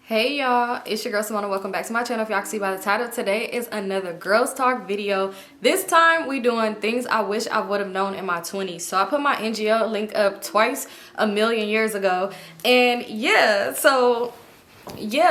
Hey y'all, it's your girl Symone. Welcome back to my channel. If y'all can see by the title, today is another girls talk video. This time we doing things I wish I would have known in my 20s. So I put my NGO link up twice a million years ago, and yeah,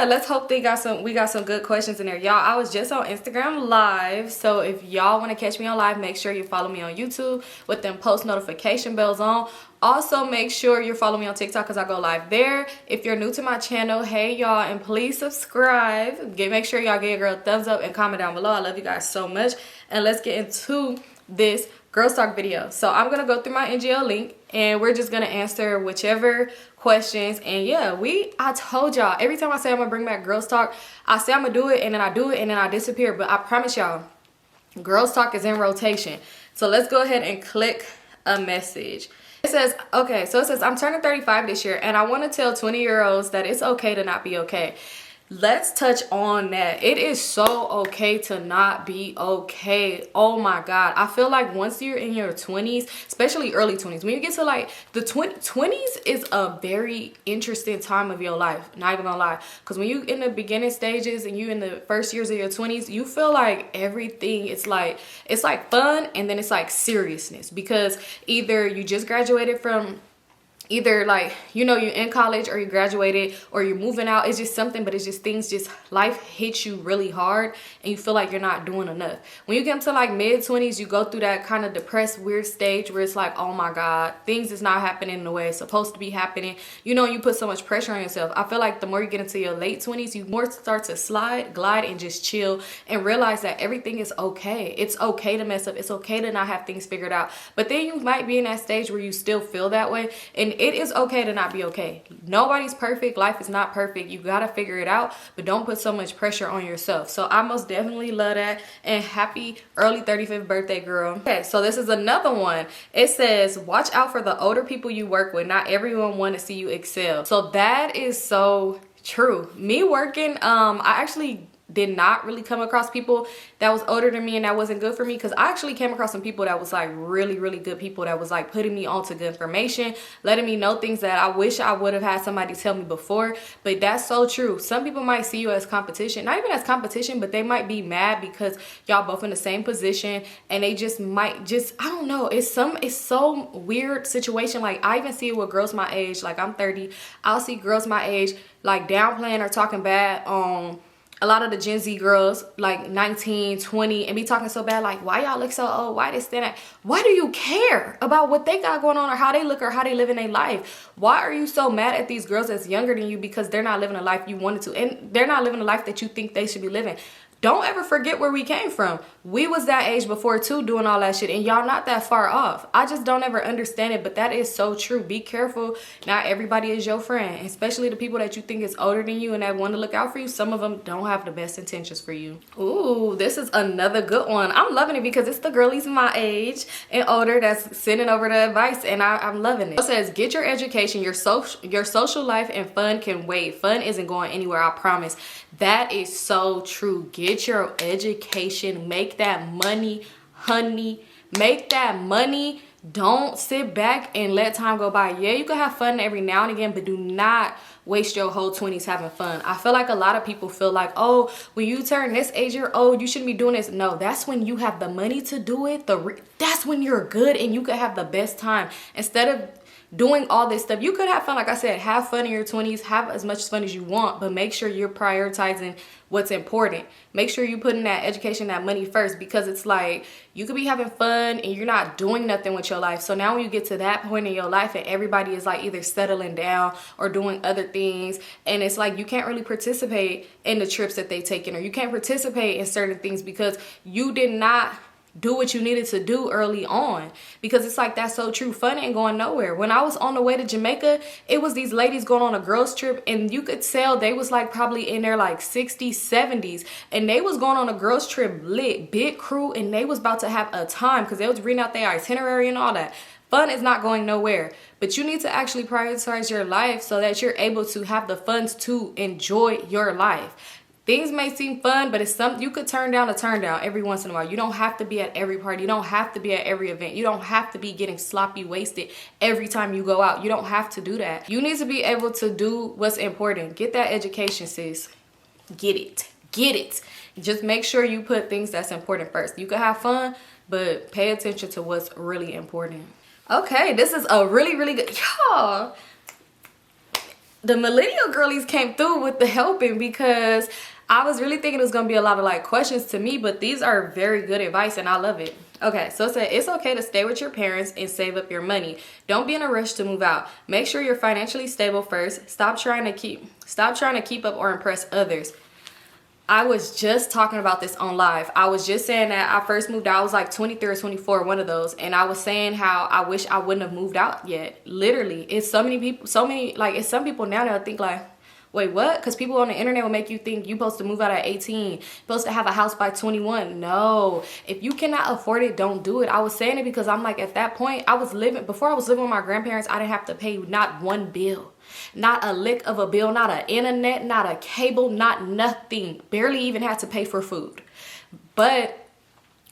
let's hope we got some good questions in there. Y'all, I was just on Instagram live, so if y'all want to catch me on live, make sure you follow me on YouTube with them post notification bells on. Also, make sure you're following me on TikTok because I go live there. If you're new to my channel, hey y'all, and please subscribe. Make sure y'all give your girl a thumbs up and comment down below. I love you guys so much. And let's get into this girls talk video. So I'm gonna go through my NGL link and we're just gonna answer whichever questions. And yeah, I told y'all, every time I say I'm gonna bring back girls talk, I say I'm gonna do it and then I do it and then I disappear. But I promise y'all, girls talk is in rotation. So let's go ahead and click a message. It says, okay, so it says, I'm turning 35 this year and I want to tell 20-year-olds that it's okay to not be okay. Let's touch on that. It is so okay to not be okay. Oh my God. I feel like once you're in your 20s, especially early 20s, when you get to like the 20s is a very interesting time of your life. Not even gonna lie. Because when you in the beginning stages and you in the first years of your 20s, you feel like everything, it's like fun and then it's like seriousness. Because either you just graduated from either like, you know, you're in college or you graduated or you're moving out. It's just something, but it's just things, just life hits you really hard and you feel like you're not doing enough. When you get into like mid-20s, you go through that kind of depressed, weird stage where it's like, oh my God, things is not happening the way it's supposed to be happening. You know, you put so much pressure on yourself. I feel like the more you get into your late 20s, you more start to glide and just chill and realize that everything is okay. It's okay to mess up. It's okay to not have things figured out. But then you might be in that stage where you still feel that way, and it is okay to not be okay. Nobody's perfect. Life is not perfect. You gotta figure it out, but don't put so much pressure on yourself. So I most definitely love that, and happy early 35th birthday, girl. Okay, so this is another one. It says, watch out for the older people you work with. Not everyone want to see you excel. So that is so true. Me working, I actually did not really come across people that was older than me and that wasn't good for me, because I actually came across some people that was like really good people that was like putting me on to good information, letting me know things that I wish I would have had somebody tell me before. But that's so true. Some people might see you as competition, not even as competition, but they might be mad because y'all both in the same position and they just might just, I don't know, it's so weird situation. Like I even see it with girls my age, like I'm 30, I'll see girls my age like downplaying or talking bad on a lot of the Gen Z girls, like 19, 20, and be talking so bad, like, why y'all look so old? Why they stand at? Why do you care about what they got going on or how they look or how they live in their life? Why are you so mad at these girls that's younger than you because they're not living a life you wanted to, and they're not living a life that you think they should be living? Don't ever forget where we came from. We was that age before too, doing all that shit, and y'all not that far off. I just don't ever understand it, but that is so true. Be careful. Not everybody is your friend, especially the people that you think is older than you and that want to look out for you. Some of them don't have the best intentions for you. Ooh, this is another good one. I'm loving it because it's the girlies my age and older that's sending over the advice, and I'm loving it. It says, get your education, your social life and fun can wait. Fun isn't going anywhere, I promise. That is so true. Get your education, make that money, honey, make that money. Don't sit back and let time go by. Yeah, you can have fun every now and again, but do not waste your whole 20s having fun. I feel like a lot of people feel like, oh, when you turn this age, you're old, you shouldn't be doing this. No, that's when you have the money to do it. That's when you're good and you could have the best time. Instead of doing all this stuff, you could have fun. Like I said, have fun in your 20s, have as much fun as you want, but make sure you're prioritizing what's important. Make sure you put in that education, that money first, because it's like you could be having fun and you're not doing nothing with your life. So now when you get to that point in your life and everybody is like either settling down or doing other things, and it's like you can't really participate in the trips that they taken, or you can't participate in certain things because you did not do what you needed to do early on. Because it's like, that's so true. Fun ain't going nowhere. When I was on the way to Jamaica, it was these ladies going on a girls trip, and you could tell they was like probably in their like 60s, 70s, and they was going on a girls trip lit, big crew, and they was about to have a time because they was reading out their itinerary and all that. Fun is not going nowhere, but you need to actually prioritize your life so that you're able to have the funds to enjoy your life. things may seem fun, but it's something you could turn down every once in a while. You don't have to be at every party. You don't have to be at every event. You don't have to be getting sloppy wasted every time you go out. You don't have to do that. You need to be able to do what's important. Get that education, sis. Get it. Get it. Just make sure you put things that's important first. You can have fun, but pay attention to what's really important. Okay, this is a really, really good, y'all. The millennial girlies came through with the helping, because I was really thinking it was gonna be a lot of like questions to me, but these are very good advice and I love it. Okay, so it said it's okay to stay with your parents and save up your money. Don't be in a rush to move out. Make sure you're financially stable first. Stop trying to keep up or impress others. I was just talking about this on live. I was just saying that I first moved out. I was like 23 or 24, one of those. And I was saying how I wish I wouldn't have moved out yet. Literally. It's so many people, it's some people now that think like, wait, what? Because people on the internet will make you think you're supposed to move out at 18. You're supposed to have a house by 21. No. If you cannot afford it, don't do it. I was saying it because I'm like, at that point, before I was living with my grandparents, I didn't have to pay not one bill. Not a lick of a bill, not an internet, not a cable, not nothing. Barely even had to pay for food. I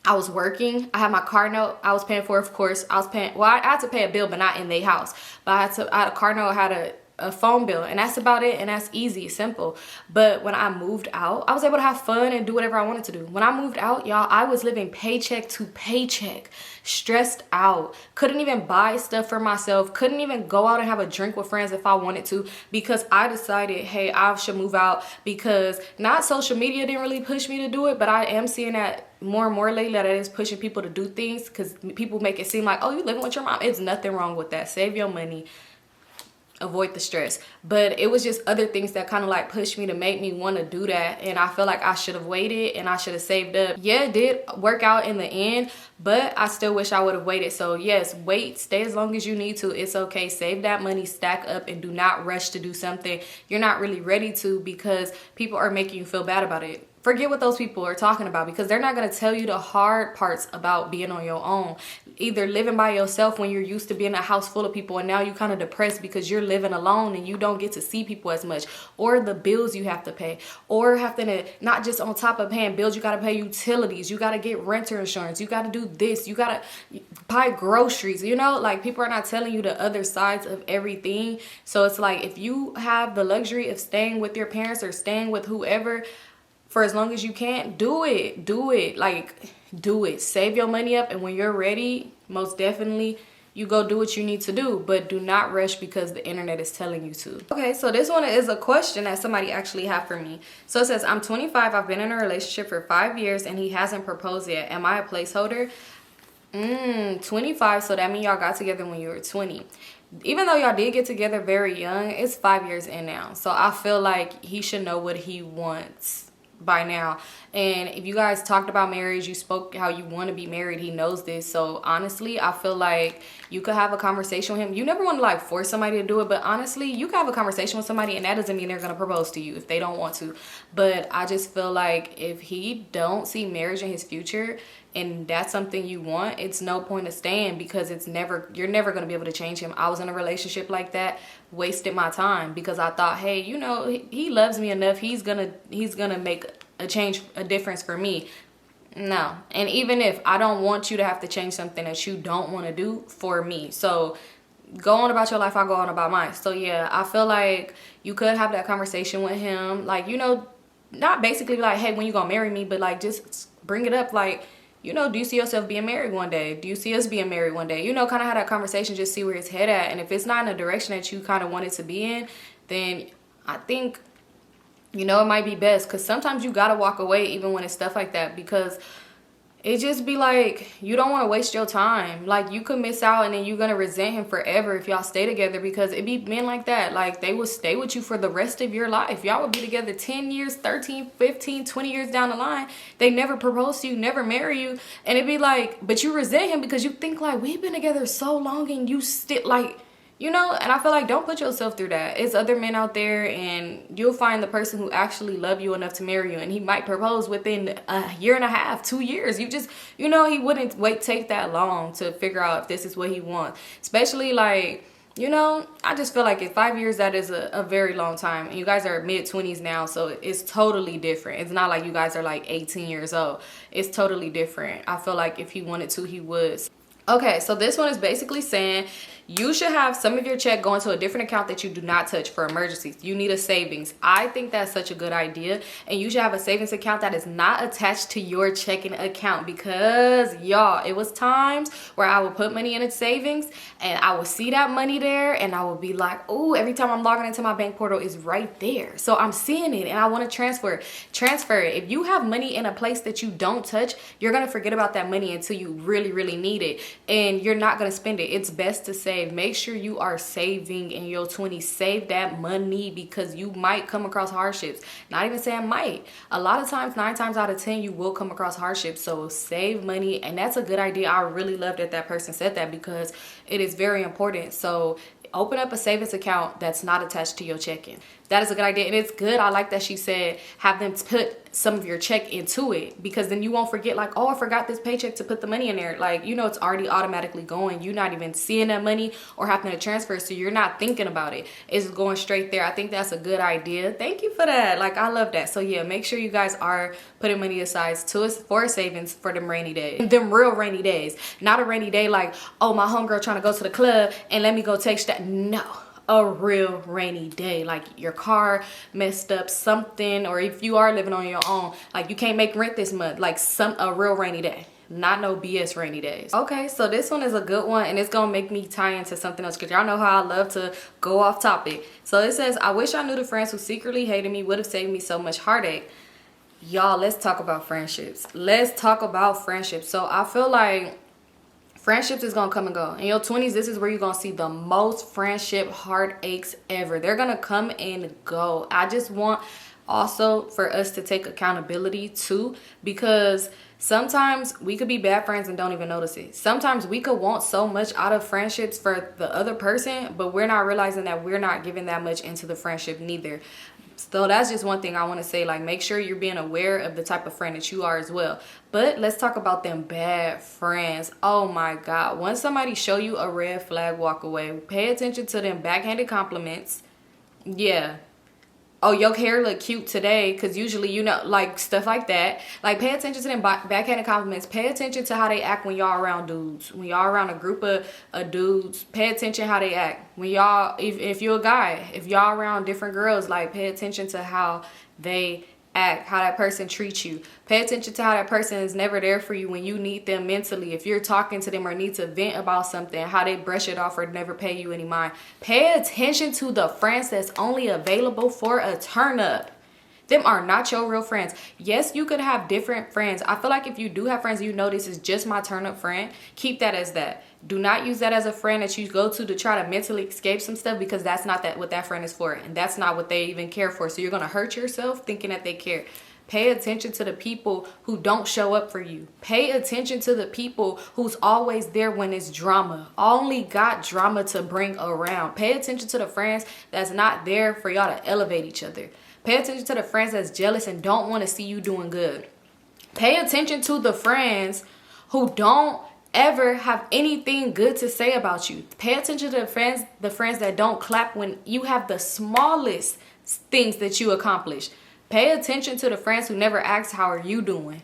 was working. I had my car note. I was paying for it, of course. I had to pay a bill, but not in their house. But I had a car note, I had a phone bill, and that's about it, and that's easy, simple. But when I moved out, I was able to have fun and do whatever I wanted to do. When I moved out, y'all, I was living paycheck to paycheck, stressed out, couldn't even buy stuff for myself, couldn't even go out and have a drink with friends if I wanted to, because I decided, hey, I should move out. Because not social media didn't really push me to do it, but I am seeing that more and more lately, that it is pushing people to do things, because people make it seem like, oh, you living with your mom. It's nothing wrong with that. Save your money, avoid the stress. But it was just other things that kind of like pushed me to make me want to do that, and I feel like I should have waited and I should have saved up. Yeah, it did work out in the end, but I still wish I would have waited. So yes, wait, stay as long as you need to. It's okay. Save that money, stack up, and do not rush to do something you're not really ready to, because people are making you feel bad about it. Forget what those people are talking about, because they're not going to tell you the hard parts about being on your own. Either living by yourself when you're used to being in a house full of people, and now you're kind of depressed because you're living alone and you don't get to see people as much, or the bills you have to pay, or have to, not just on top of paying bills, you got to pay utilities, you got to get renter insurance, you got to do this, you got to buy groceries, you know, like people are not telling you the other sides of everything. So it's like, if you have the luxury of staying with your parents or staying with whoever for as long as you can, do it. Do it. Save your money up, and when you're ready, most definitely you go do what you need to do, but do not rush because the internet is telling you to. Okay, so this one is a question that somebody actually had for me. So it says, I'm 25, I've been in a relationship for 5 years and he hasn't proposed yet. Am I a placeholder? 25, so that means y'all got together when you were 20. Even though y'all did get together very young, it's 5 years in now. So I feel like he should know what he wants by now. And if you guys talked about marriage, you spoke how you want to be married, he knows this. So honestly, I feel like you could have a conversation with him. You never want to like force somebody to do it, but honestly, you can have a conversation with somebody, and that doesn't mean they're going to propose to you if they don't want to. But I just feel like if he don't see marriage in his future, and that's something you want, it's no point of staying, because you're never going to be able to change him. I was in a relationship like that, wasted my time, because I thought, hey, you know, he loves me enough, he's gonna make a difference for me. No. And even if, I don't want you to have to change something that you don't want to do for me. So go on about your life, I'll go on about mine. So yeah, I feel like you could have that conversation with him, like, you know, not basically like, hey, when you gonna marry me, but like just bring it up, like, you know, do you see yourself being married one day? Do you see us being married one day? You know, kind of have that conversation, just see where his head at. And if it's not in a direction that you kind of want it to be in, then I think, you know, it might be best, because sometimes you got to walk away even when it's stuff like that, because it just be like, you don't want to waste your time. Like, you could miss out, and then you're going to resent him forever if y'all stay together, because it be men like that. Like, they will stay with you for the rest of your life. Y'all would be together 10 years, 13, 15, 20 years down the line. They never propose to you, never marry you. And it'd be like, but you resent him because you think like, we've been together so long and you still like, you know. And I feel like, don't put yourself through that. It's other men out there, and you'll find the person who actually love you enough to marry you, and he might propose within a year and a half, 2 years. You just, you know, he wouldn't take that long to figure out if this is what he wants. Especially like you know, I just feel like in 5 years, that is a very long time. And you guys are mid-20s now, so it's totally different. It's not like you guys are like 18 years old. It's totally different. I feel like if he wanted to, he would. Okay, so this one is basically saying you should have some of your check go into a different account that you do not touch for emergencies. You need a savings. I think that's such a good idea. And you should have a savings account that is not attached to your checking account, because y'all, it was times where I would put money in a savings and I would see that money there and I would be like, oh, every time I'm logging into my bank portal, it's right there. So I'm seeing it and I want to transfer it. If you have money in a place that you don't touch, you're going to forget about that money until you really, really need it. And you're not going to spend it. It's best to save. Make sure you are saving in your 20s. Save that money, because you might come across hardships. Not even saying might. A lot of times, 9 times out of 10, you will come across hardships. So save money. And that's a good idea. I really love that that person said that, because it is very important. So open up a savings account that's not attached to your checking. That is a good idea. And it's good. I like that she said have them put some of your check into it, because then you won't forget like, oh, I forgot this paycheck to put the money in there. Like, you know, it's already automatically going. You're not even seeing that money or having to transfer, so you're not thinking about it. It's going straight there. I think that's a good idea. Thank you for that. Like, I love that. So yeah, make sure you guys are putting money aside for savings for them rainy days. Them real rainy days. Not a rainy day like, oh, my homegirl trying to go to the club and let me go take that. No. A real rainy day, like your car messed up something, or if you are living on your own, like you can't make rent this month, like a real rainy day, not no BS rainy days. Okay, so this one is a good one, and it's gonna make me tie into something else, because y'all know how I love to go off topic. So it says, I wish I knew the friends who secretly hated me would have saved me so much heartache. Y'all, let's talk about friendships. Let's talk about friendships. So I feel like friendships is gonna come and go. In your 20s, this is where you're gonna see the most friendship heartaches ever. They're gonna come and go. I just want also for us to take accountability too, because sometimes we could be bad friends and don't even notice it. Sometimes we could want so much out of friendships for the other person, but we're not realizing that we're not giving that much into the friendship neither. So that's just one thing I want to say. Like, make sure you're being aware of the type of friend that you are as well. But let's talk about them bad friends. Oh my God. Once somebody show you a red flag, walk away. Pay attention to them backhanded compliments. Yeah. Oh, your hair look cute today, because usually, you know, like stuff like that. Like, pay attention to them backhanded compliments. Pay attention to how they act when y'all around dudes. When y'all around a group of dudes, pay attention how they act. When y'all, if you're a guy, if y'all around different girls, like, pay attention to how they act, how that person treats you. Pay attention to how that person is never there for you when you need them mentally. If you're talking to them or need to vent about something, how they brush it off or never pay you any mind. Pay attention to the friends that's only available for a turn up. Them are not your real friends. Yes, you could have different friends. I feel like if you do have friends, you know this is just my turn up friend, keep that as that. Do not use that as a friend that you go to try to mentally escape some stuff, because that's not what that friend is for, and that's not what they even care for. So you're going to hurt yourself thinking that they care. Pay attention to the people who don't show up for you. Pay attention to the people who's always there when it's drama. Only got drama to bring around. Pay attention to the friends that's not there for y'all to elevate each other. Pay attention to the friends that's jealous and don't want to see you doing good. Pay attention to the friends who don't ever have anything good to say about you. Pay attention to the friends that don't clap when you have the smallest things that you accomplish. Pay attention to the friends who never ask, how are you doing?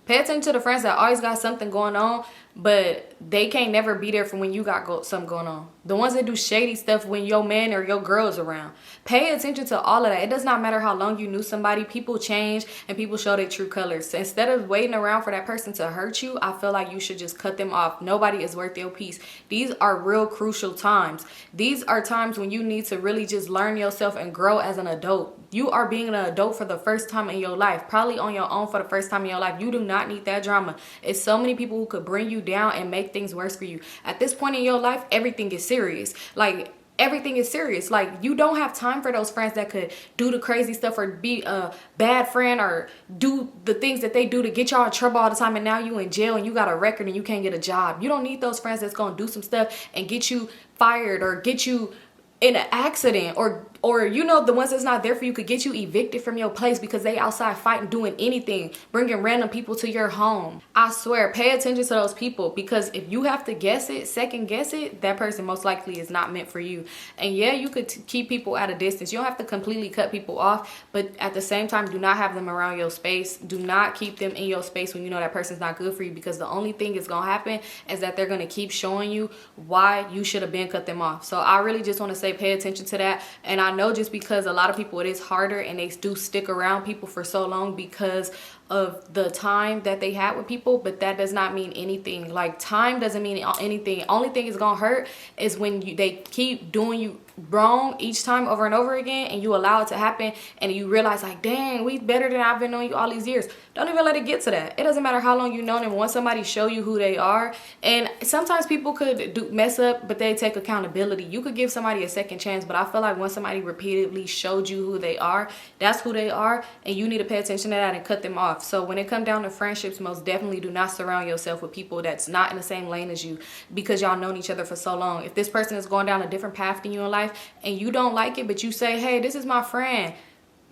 Pay attention to the friends that always got something going on, but they can't never be there for when you got something going on. The ones that do shady stuff when your man or your girl is around. Pay attention to all of that. It does not matter how long you knew somebody. People change and people show their true colors. So instead of waiting around for that person to hurt you, I feel like you should just cut them off. Nobody is worth your peace. These are real crucial times. These are times when you need to really just learn yourself and grow as an adult. You are being an adult for the first time in your life. Probably on your own for the first time in your life. You do not need that drama. It's so many people who could bring you down and make things worse for you. At this point in your life, everything is serious. Like, everything is serious. Like, you don't have time for those friends that could do the crazy stuff or be a bad friend or do the things that they do to get y'all in trouble all the time, and now you in jail and you got a record and you can't get a job. You don't need those friends that's gonna do some stuff and get you fired or get you in an accident, or you know, the ones that's not there for you could get you evicted from your place because they outside fighting, doing anything, bringing random people to your home. I swear, pay attention to those people, because if you have to guess it, second guess it, that person most likely is not meant for you. And yeah, you could keep people at a distance. You don't have to completely cut people off, but at the same time, do not have them around your space. Do not keep them in your space when you know that person's not good for you, because the only thing is gonna happen is that they're gonna keep showing you why you should have been cut them off. So I really just want to say pay attention to that. And I know just because a lot of people, it is harder, and they do stick around people for so long because of the time that they had with people, but that does not mean anything. Like, time doesn't mean anything. Only thing is gonna hurt is when they keep doing you wrong each time over and over again, and you allow it to happen, and you realize like, dang, we better than I've been knowing you all these years. Don't even let it get to that. It doesn't matter how long you've known them. Once somebody show you who they are, and sometimes people could mess up, but they take accountability. You could give somebody a second chance, but I feel like once somebody repeatedly showed you who they are, that's who they are, and you need to pay attention to that and cut them off. So when it comes down to friendships, most definitely do not surround yourself with people that's not in the same lane as you, because y'all known each other for so long. If this person is going down a different path than you in life and you don't like it, but you say, hey, this is my friend,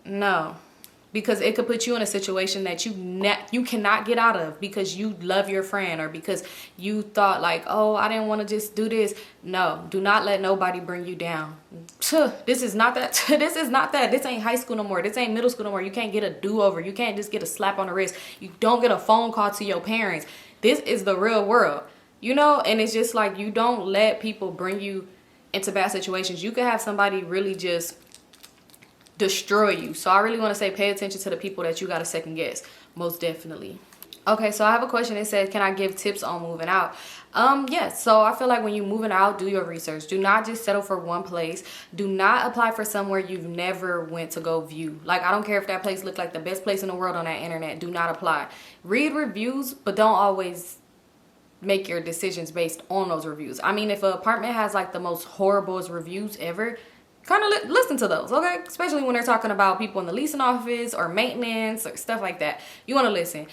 no, because it could put you in a situation that you cannot get out of because you love your friend, or because you thought like, oh, I didn't want to just do this. No, do not let nobody bring you down. This is not that. This is not that. This ain't high school no more. This ain't middle school no more. You can't get a do-over. You can't just get a slap on the wrist. You don't get a phone call to your parents. This is the real world, you know? And it's just like, you don't let people bring you into bad situations. You could have somebody really just destroy you. So I really want to say pay attention to the people that you got to second guess, most definitely. Okay, so I have a question. It says, can I give tips on moving out? Yes. So I feel like when you're moving out, do your research. Do not just settle for one place. Do not apply for somewhere you've never went to go view. Like, I don't care if that place looked like the best place in the world on that internet. Do not apply. Read reviews, but don't always make your decisions based on those reviews. I mean, if an apartment has like the most horriblest reviews ever, kind of listen to those, okay? Especially when they're talking about people in the leasing office or maintenance or stuff like that. You want to listen,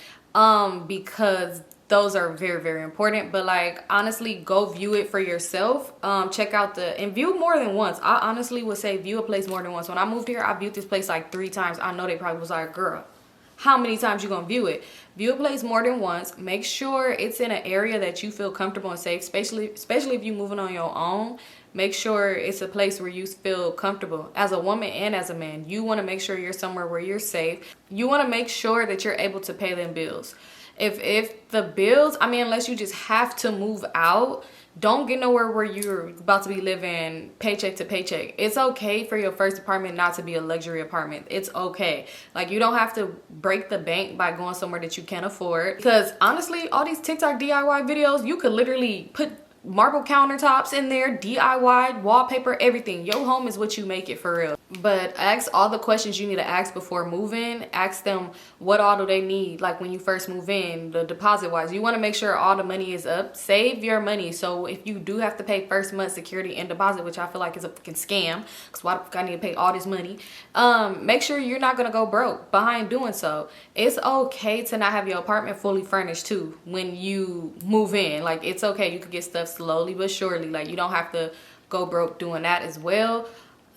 because those are very, very important. But like, honestly, go view it for yourself. Check out and view more than once. I honestly would say view a place more than once. When I moved here, I viewed this place like 3 times. I know they probably was like, girl, how many times you gonna view it? View a place more than once. Make sure it's in an area that you feel comfortable and safe, especially if you're moving on your own. Make sure it's a place where you feel comfortable as a woman and as a man. You want to make sure you're somewhere where you're safe. You want to make sure that you're able to pay them bills. If the bills, I mean, unless you just have to move out, don't get nowhere where you're about to be living paycheck to paycheck. It's okay for your first apartment not to be a luxury apartment. It's okay. Like, you don't have to break the bank by going somewhere that you can't afford. Because honestly, all these TikTok DIY videos, you could literally put marble countertops in there, DIY, wallpaper, everything. Your home is what you make it, for real. But ask all the questions you need to ask before moving. Ask them what all do they need, like when you first move in, the deposit wise. You want to make sure all the money is up. Save your money. So if you do have to pay first month security and deposit, which I feel like is a fucking scam, because why the fuck I need to pay all this money, make sure you're not gonna go broke behind doing so. It's okay to not have your apartment fully furnished too when you move in. Like, it's okay. You could get stuff slowly but surely. Like, you don't have to go broke doing that as well.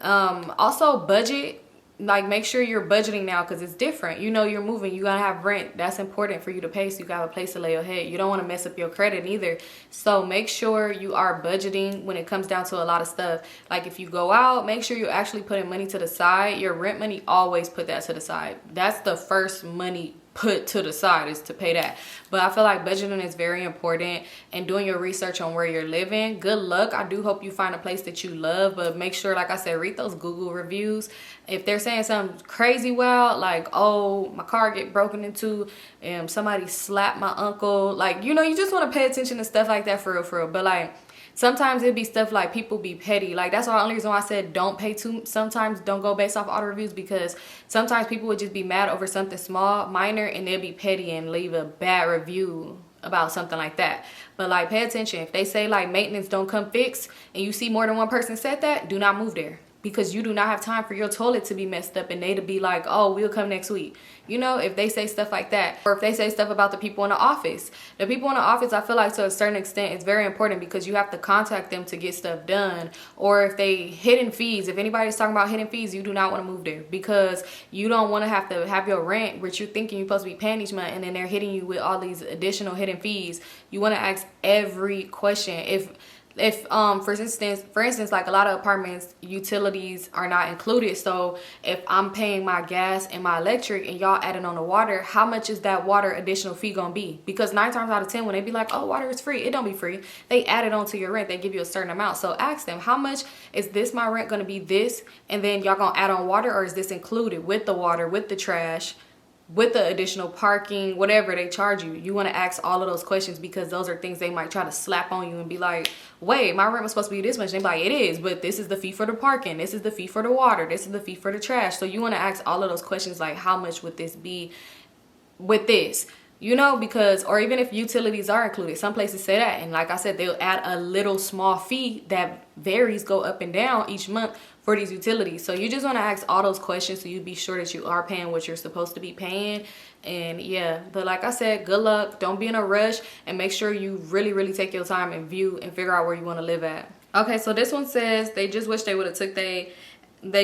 Also, budget. Like, make sure you're budgeting now, because it's different. You know, you're moving, you gotta have rent. That's important for you to pay, so you gotta have a place to lay your head. You don't want to mess up your credit either. So make sure you are budgeting when it comes down to a lot of stuff. Like, if you go out, make sure you're actually putting money to the side. Your rent money, always put that to the side. That's the first money put to the side, is to pay that. But I feel like budgeting is very important, and doing your research on where you're living. Good luck. I do hope you find a place that you love, but make sure, like I said, read those Google reviews. If they're saying something crazy wild, like, oh, my car get broken into and somebody slapped my uncle, like, you know, you just want to pay attention to stuff like that, for real. But like, sometimes it'd be stuff like people be petty. Like, that's the only reason why I said don't pay too. Sometimes don't go based off all the reviews, because sometimes people would just be mad over something small, minor, and they'll be petty and leave a bad review about something like that. But like, pay attention. If they say like maintenance don't come fixed and you see more than one person said that, do not move there. because you do not have time for your toilet to be messed up and they to be like, oh, we'll come next week. You know, if they say stuff like that, or if they say stuff about the people in the office. The people in the office, I feel like to a certain extent, it's very important because you have to contact them to get stuff done. Or if they hidden fees, if anybody's talking about hidden fees, you do not want to move there because you don't want to have your rent, which you're thinking you're supposed to be paying each month, and then they're hitting you with all these additional hidden fees. You want to ask every question. If for instance, like a lot of apartments, utilities are not included. So if I'm paying my gas and my electric and y'all adding on the water, how much is that water additional fee gonna be? Because 9 times out of 10, when they be like, oh, water is free, it don't be free. They add it onto your rent. They give you a certain amount. So ask them, how much is this my rent gonna be this? And then y'all gonna add on water, or is this included with the water, with the trash, with the additional parking, whatever they charge you? You want to ask all of those questions because those are things they might try to slap on you and be like, wait, my rent was supposed to be this much. And they be like, it is, but this is the fee for the parking, this is the fee for the water, this is the fee for the trash. So you want to ask all of those questions, like how much would this be with this? You know, because, or even if utilities are included, some places say that, and like I said, they'll add a little small fee that varies, go up and down each month for these utilities. So you just want to ask all those questions so you be sure that you are paying what you're supposed to be paying. And yeah, but like I said, good luck. Don't be in a rush, and make sure you really take your time and view and figure out where you want to live at. Okay, so this one says they just wish they would have took they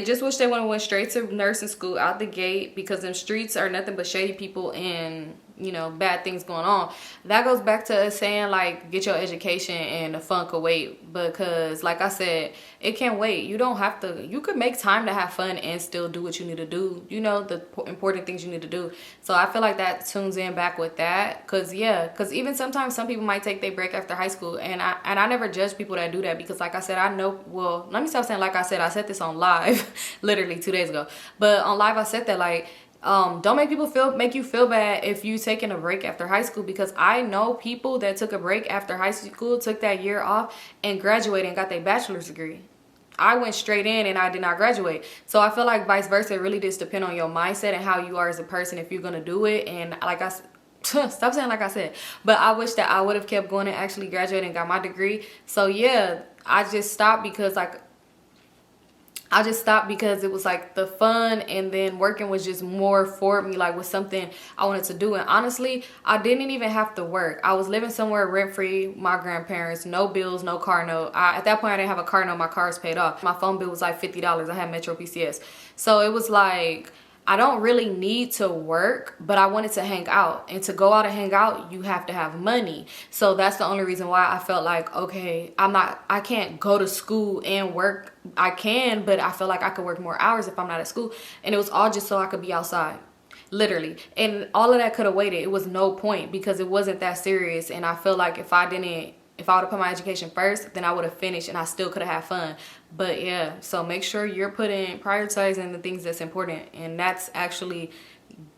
just wish they would have went straight to nursing school out the gate, because them streets are nothing but shady people and, you know, bad things going on. That goes back to us saying, like, get your education and the fun could wait, because like I said, it can't wait. You don't have to, you could make time to have fun and still do what you need to do, you know, the important things you need to do. So I feel like that tunes in back with that, because yeah, because even sometimes some people might take their break after high school, and I never judge people that do that, because like I said, I know, well, let me stop saying like I said this on live literally 2 days ago, but on live I said that, like, don't make you feel bad if you taking a break after high school, because I know people that took a break after high school, took that year off and graduated and got their bachelor's degree. I went straight in and I did not graduate. So I feel like vice versa, it really just depends on your mindset and how you are as a person, if you're gonna do it. And like I stop saying like I said, but I wish that I would have kept going and actually graduated and got my degree. So yeah, I just stopped because it was like the fun, and then working was just more for me, like was something I wanted to do. And honestly, I didn't even have to work. I was living somewhere rent-free, my grandparents, no bills, no car note. At that point, I didn't have a car note. My car is paid off. My phone bill was like $50. I had Metro PCS. So it was like, I don't really need to work, but I wanted to hang out. And to go out and hang out, you have to have money. So that's the only reason why I felt like, okay, I can't go to school and work. I can, but I feel like I could work more hours if I'm not at school. And it was all just so I could be outside, literally. And all of that could have waited. It was no point, because it wasn't that serious. And I feel like if I would have put my education first, then I would have finished and I still could have had fun. But yeah, so make sure you're prioritizing the things that's important, and that's actually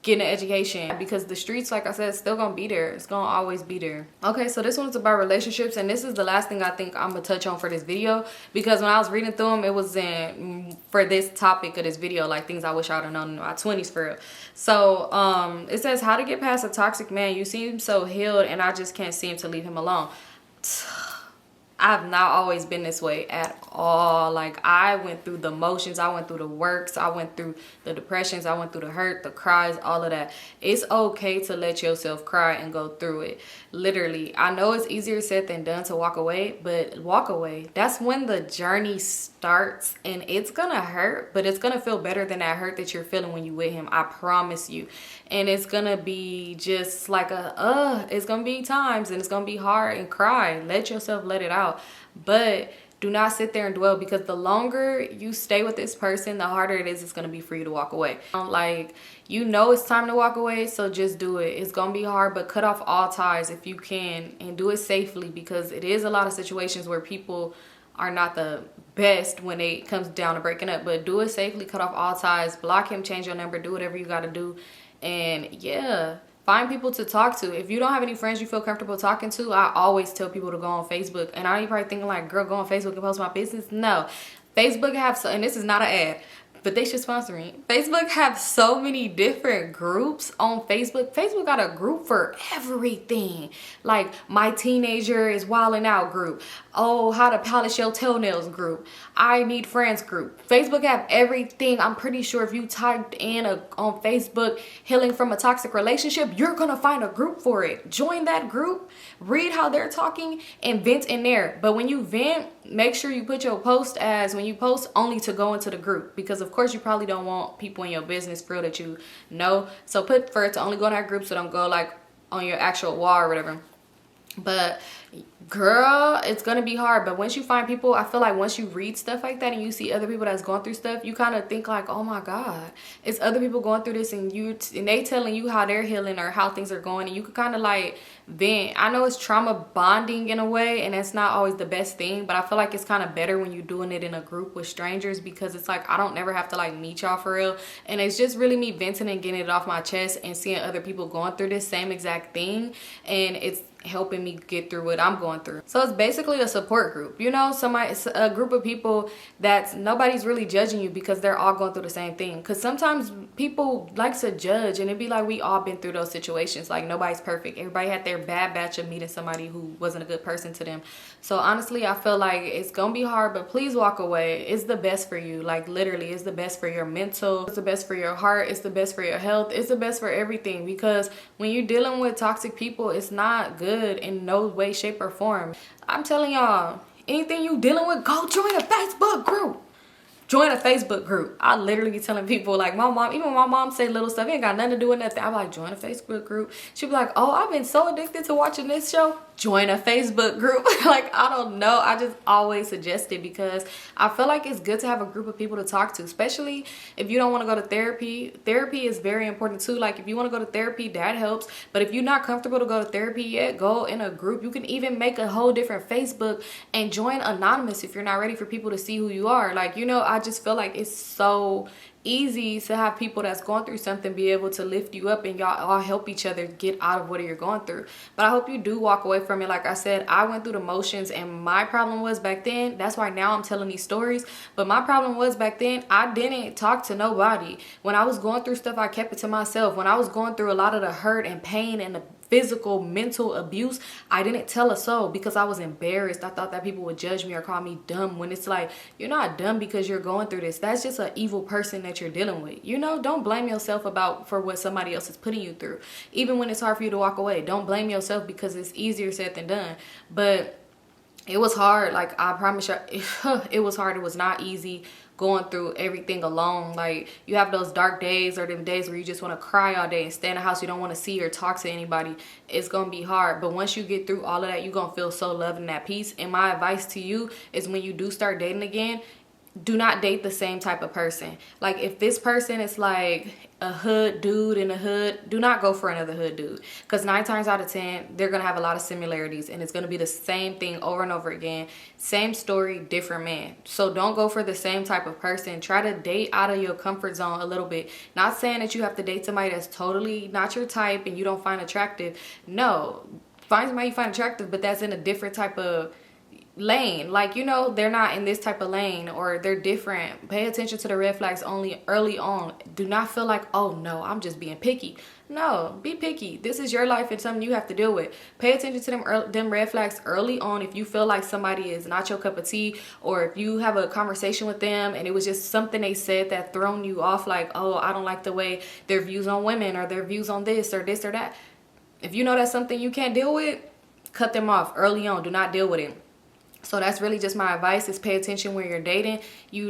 getting an education, because the streets, like I said, still gonna be there. It's gonna always be there. Okay, so this one's about relationships, and this is the last thing I think I'm gonna touch on for this video, because when I was reading through them, it was for this topic of this video, like things I wish I would have known in my 20s for real. So it says, how to get past a toxic man. You seem so healed and I just can't seem to leave him alone. I've not always been this way at all. Like, I went through the motions, I went through the works, I went through the depressions, I went through the hurt, the cries, all of that. It's okay to let yourself cry and go through it. Literally, I know it's easier said than done to walk away, but walk away. That's when the journey starts, and it's gonna hurt, but it's gonna feel better than that hurt that you're feeling when you with him. I promise you. And it's gonna be just like it's gonna be times, and it's gonna be hard, and cry. Let yourself let it out. But do not sit there and dwell, because the longer you stay with this person, the harder it is it's going to be for you to walk away. Like, you know it's time to walk away, so just do it. It's going to be hard, but cut off all ties if you can, and do it safely, because it is a lot of situations where people are not the best when it comes down to breaking up. But do it safely, cut off all ties, block him, change your number, do whatever you got to do. And yeah, find people to talk to. If you don't have any friends you feel comfortable talking to, I always tell people to go on Facebook. And I know you're probably thinking like, girl, go on Facebook and post my business. No. Facebook have, and this is not an ad, but they should sponsor me. Facebook have so many different groups on Facebook. Facebook got a group for everything. Like my teenager is wilding out group. Oh, how to polish your toenails group. I need friends group. Facebook have everything. I'm pretty sure if you typed in on Facebook healing from a toxic relationship, you're gonna find a group for it. Join that group, read how they're talking, and vent in there. But when you vent, make sure you put your post as, when you post, only to go into the group, because of course you probably don't want people in your business feel that you know. So put for it to only go in that group, so don't go like on your actual wall or whatever. But girl, it's gonna be hard. But once you find people, I feel like once you read stuff like that and you see other people that's going through stuff, you kind of think like, oh my god, it's other people going through this, and they telling you how they're healing or how things are going, and you could kind of like vent. I know it's trauma bonding in a way, and it's not always the best thing, but I feel like it's kind of better when you're doing it in a group with strangers, because it's like I don't never have to like meet y'all for real, and it's just really me venting and getting it off my chest and seeing other people going through this same exact thing, and it's helping me get through what I'm going through. So it's basically a support group, you know, a group of people that nobody's really judging you because they're all going through the same thing. Because sometimes people like to judge, and it'd be like we all been through those situations. Like nobody's perfect. Everybody had their bad batch of meeting somebody who wasn't a good person to them. So honestly, I feel like it's gonna be hard, but please walk away. It's the best for you. Like literally, it's the best for your mental, it's the best for your heart, it's the best for your health, it's the best for everything. Because when you're dealing with toxic people, it's not good in no way, shape, or form. I'm telling y'all, anything you dealing with, go join a Facebook group. Join a Facebook group. I literally be telling people, like my mom, even my mom say little stuff, it ain't got nothing to do with nothing. I'm like, join a Facebook group. She'll be like, oh, I've been so addicted to watching this show. Join a Facebook group. Like, I don't know. I just always suggest it because I feel like it's good to have a group of people to talk to, especially if you don't want to go to therapy. Therapy is very important too. Like if you want to go to therapy, that helps. But if you're not comfortable to go to therapy yet, go in a group. You can even make a whole different Facebook and join anonymous if you're not ready for people to see who you are. Like, you know, I just feel like it's so easy to have people that's going through something be able to lift you up, and y'all all help each other get out of what you're going through. But I hope you do walk away from it. Like I said, I went through the motions, and my problem was back then, that's why now I'm telling these stories, but my problem was back then, I didn't talk to nobody. When I was going through stuff, I kept it to myself. When I was going through a lot of the hurt and pain and the physical, mental abuse, I didn't tell a soul because I was embarrassed. I thought that people would judge me or call me dumb, when it's like, you're not dumb because you're going through this. That's just an evil person that you're dealing with. You know, don't blame yourself for what somebody else is putting you through. Even when it's hard for you to walk away, don't blame yourself because it's easier said than done. But it was hard. Like I promise you, it was hard. It was not easy going through everything alone. Like you have those dark days or them days where you just want to cry all day and stay in the house. You don't want to see or talk to anybody. It's gonna be hard, but once you get through all of that, you're gonna feel so loved and at peace. And my advice to you is, when you do start dating again, do not date the same type of person. Like if this person is like a hood dude in the hood, do not go for another hood dude, because 9 times out of 10 they're gonna have a lot of similarities, and it's gonna be the same thing over and over again. Same story, different man. So don't go for the same type of person. Try to date out of your comfort zone a little bit. Not saying that you have to date somebody that's totally not your type and you don't find attractive. No, find somebody you find attractive, but that's in a different type of lane. Like, you know, they're not in this type of lane, or they're different. Pay attention to the red flags only early on. Do not feel like, oh no, I'm just being picky. No, be picky. This is your life and something you have to deal with. Pay attention to them red flags early on. If you feel like somebody is not your cup of tea, or if you have a conversation with them and it was just something they said that thrown you off, like, oh, I don't like the way their views on women or their views on this or that. If you know that's something you can't deal with, cut them off early on. Do not deal with it. So that's really just my advice, is pay attention when you're dating.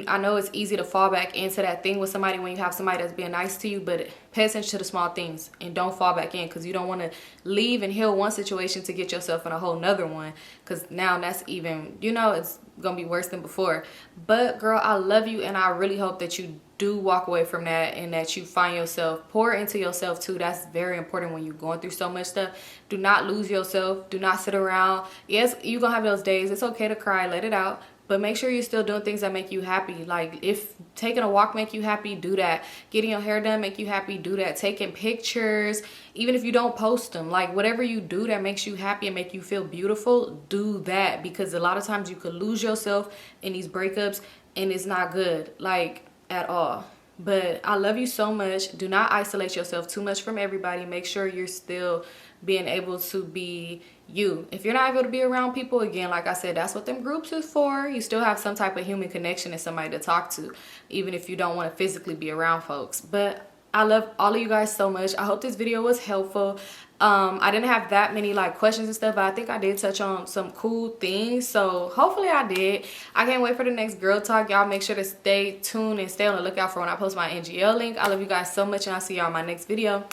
I know it's easy to fall back into that thing with somebody when you have somebody that's being nice to you, but pay attention to the small things and don't fall back in, because you don't want to leave and heal one situation to get yourself in a whole nother one, because now that's even, you know, it's gonna be worse than before. But girl, I love you, and I really hope that you do walk away from that, and that you find yourself, pour into yourself too. That's very important when you're going through so much stuff. Do not lose yourself. Do not sit around. Yes, you're gonna have those days. It's okay to cry, let it out, but make sure you're still doing things that make you happy. Like if taking a walk make you happy, do that. Getting your hair done make you happy, do that. Taking pictures, even if you don't post them, like whatever you do that makes you happy and make you feel beautiful, do that, because a lot of times you could lose yourself in these breakups and it's not good. Like, at all. But I love you so much. Do not isolate yourself too much from everybody. Make sure you're still being able to be you. If you're not able to be around people, again, like I said, that's what them groups is for. You still have some type of human connection and somebody to talk to, even if you don't want to physically be around folks. But I love all of you guys so much. I hope this video was helpful. I didn't have that many like questions and stuff, but I think I did touch on some cool things, so hopefully I did. I can't wait for the next girl talk. Y'all make sure to stay tuned and stay on the lookout for when I post my NGL link. I love you guys so much, and I'll see y'all in my next video.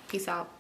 Peace out.